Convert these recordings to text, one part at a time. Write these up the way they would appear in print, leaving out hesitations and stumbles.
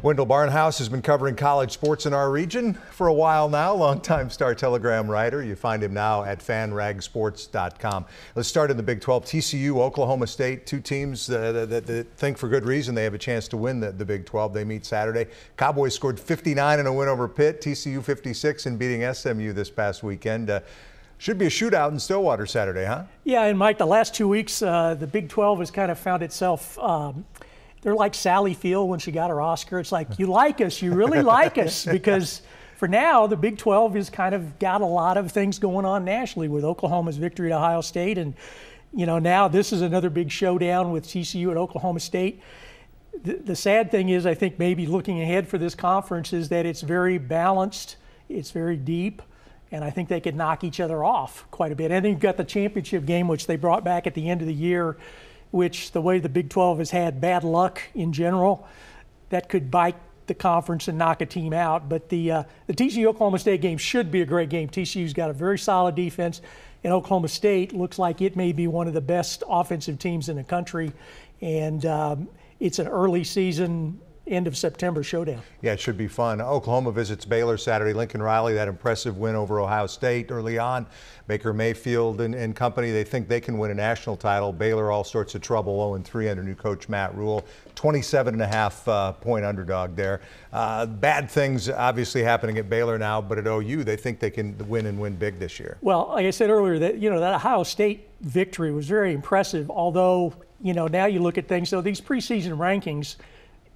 Wendell Barnhouse has been covering college sports in our region for a while now, longtime Star-Telegram writer. You find him now at fanragsports.com. Let's start in the Big 12. TCU, Oklahoma State, two teams that think for good reason they have a chance to win the Big 12. They meet Saturday. Cowboys scored 59 in a win over Pitt, TCU 56 in beating SMU this past weekend. Should be a shootout in Stillwater Saturday, huh? Yeah, and Mike, the last 2 weeks, the Big 12 has kind of found itself they're like Sally Field when she got her Oscar. It's like, you like us, you really like us, because for now, the Big 12 has kind of got a lot of things going on nationally with Oklahoma's victory at Ohio State. And, you know, now this is another big showdown with TCU at Oklahoma State. The sad thing is, I think maybe looking ahead for this conference is that it's very balanced, it's very deep, and I think they could knock each other off quite a bit. And then you've got the championship game, which they brought back at the end of the year, which the way the Big 12 has had bad luck in general, that could bite the conference and knock a team out. But the TCU-Oklahoma State game should be a great game. TCU's got a very solid defense, and Oklahoma State looks like it may be one of the best offensive teams in the country. And it's an early season, end of September showdown. Yeah, it should be fun. Oklahoma visits Baylor Saturday. Lincoln Riley, that impressive win over Ohio State early on. Baker Mayfield and company, they think they can win a national title. Baylor, all sorts of trouble, 0-3 under new coach Matt Rule. 27.5 point underdog there. Bad things obviously happening at Baylor now, but at OU, they think they can win and win big this year. Well, like I said earlier, that Ohio State victory was very impressive, although, now you look at things, so these preseason rankings,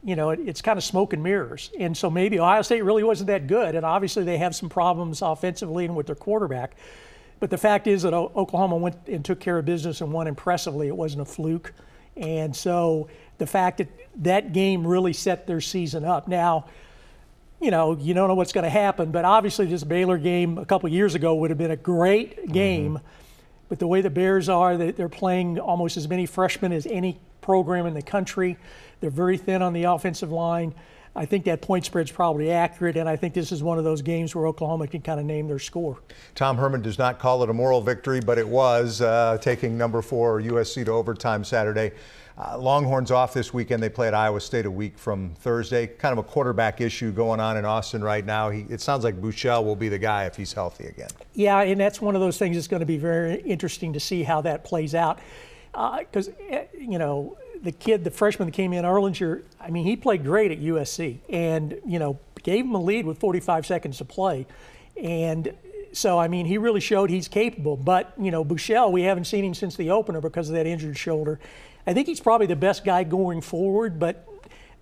it's kind of smoke and mirrors. And so maybe Ohio State really wasn't that good. And obviously they have some problems offensively and with their quarterback. But the fact is that Oklahoma went and took care of business and won impressively. It wasn't a fluke. And so the fact that that game really set their season up. Now, you don't know what's going to happen, but obviously this Baylor game a couple years ago would have been a great game. Mm-hmm. But the way the Bears are, they're playing almost as many freshmen as any program in the country. They're very thin on the offensive line. I think that point spread's probably accurate, and I think this is one of those games where Oklahoma can kind of name their score. Tom Herman does not call it a moral victory, but it was, taking number 4 USC to overtime Saturday. Longhorns off this weekend. They play at Iowa State a week from Thursday. Kind of a quarterback issue going on in Austin right now. It sounds like Buechele will be the guy if he's healthy again. Yeah, and that's one of those things that's going to be very interesting to see how that plays out. Because, the freshman that came in, Erlinger, he played great at USC and, gave him a lead with 45 seconds to play. And so, he really showed he's capable. But, Buechele, we haven't seen him since the opener because of that injured shoulder. I think he's probably the best guy going forward, but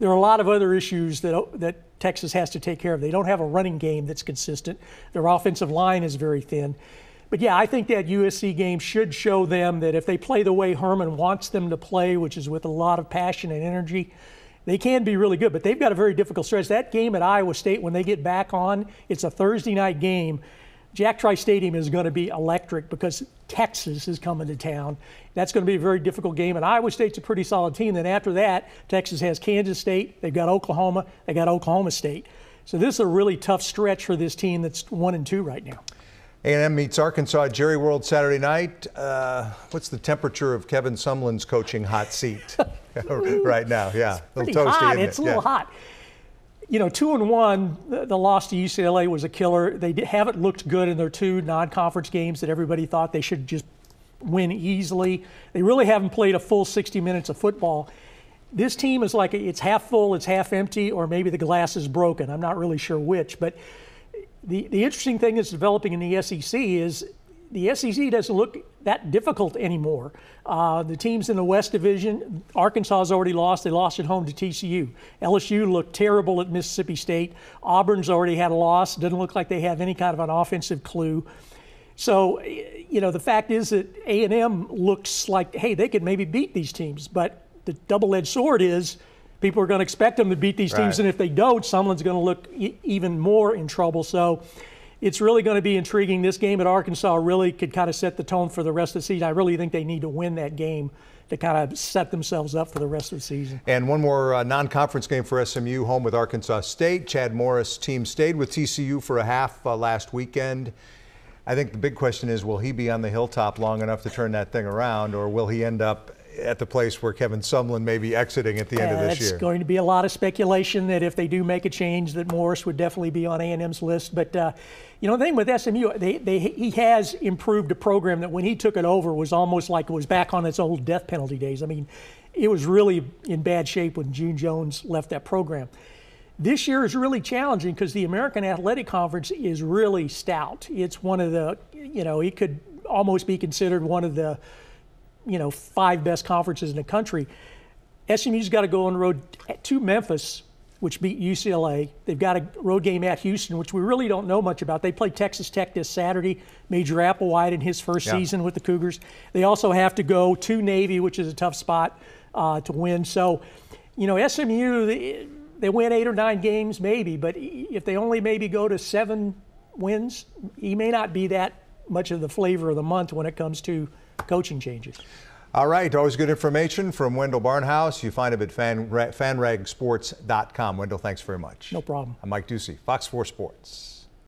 there are a lot of other issues that Texas has to take care of. They don't have a running game that's consistent. Their offensive line is very thin. But yeah, I think that USC game should show them that if they play the way Herman wants them to play, which is with a lot of passion and energy, they can be really good. But they've got a very difficult stretch. That game at Iowa State, when they get back on, it's a Thursday night game. Jack Trice Stadium is going to be electric because Texas is coming to town. That's going to be a very difficult game. And Iowa State's a pretty solid team. Then after that, Texas has Kansas State. They've got Oklahoma. They got Oklahoma State. So this is a really tough stretch for this team that's 1-2 right now. A&M meets Arkansas at Jerry World Saturday night. What's the temperature of Kevin Sumlin's coaching hot seat right now? Yeah, a little toasty, hot. It's a little hot. 2-1, the loss to UCLA was a killer. They haven't looked good in their 2 non-conference games that everybody thought they should just win easily. They really haven't played a full 60 minutes of football. This team is like it's half full, it's half empty, or maybe the glass is broken. I'm not really sure which, but the interesting thing that's developing in the SEC is the SEC doesn't look that difficult anymore. The teams in the West Division, Arkansas has already lost. They lost at home to TCU. LSU looked terrible at Mississippi State. Auburn's already had a loss. Doesn't look like they have any kind of an offensive clue. So, the fact is that A&M looks like, hey, they could maybe beat these teams. But the double-edged sword is people are going to expect them to beat these teams, and if they don't, someone's going to look even more in trouble. So it's really going to be intriguing. This game at Arkansas really could kind of set the tone for the rest of the season. I really think they need to win that game to kind of set themselves up for the rest of the season. And one more non-conference game for SMU, home with Arkansas State. Chad Morris' team stayed with TCU for a half last weekend. I think the big question is, will he be on the hilltop long enough to turn that thing around, or will he end up at the place where Kevin Sumlin may be exiting at the end of this year. It's going to be a lot of speculation that if they do make a change, that Morris would definitely be on A&M's list. But you know, the thing with SMU, he has improved a program that when he took it over was almost like it was back on its old death penalty days. I mean, it was really in bad shape when June Jones left that program. This year is really challenging because the American Athletic Conference is really stout. It's one of the, you know, it could almost be considered one of the, you know, 5 best conferences in the country. SMU's got to go on the road to Memphis, which beat UCLA. They've got a road game at Houston, which we really don't know much about. They played Texas Tech this Saturday. Major Applewhite in his first season with the Cougars. They also have to go to Navy, which is a tough spot to win. So, you know, SMU, they win 8 or 9 games maybe, but if they only maybe go to 7 wins, he may not be that much of the flavor of the month when it comes to coaching changes. All right, always good information from Wendell Barnhouse. You find him at fanragsports.com. Wendell, thanks very much. No problem. I'm Mike Doocy, Fox 4 Sports.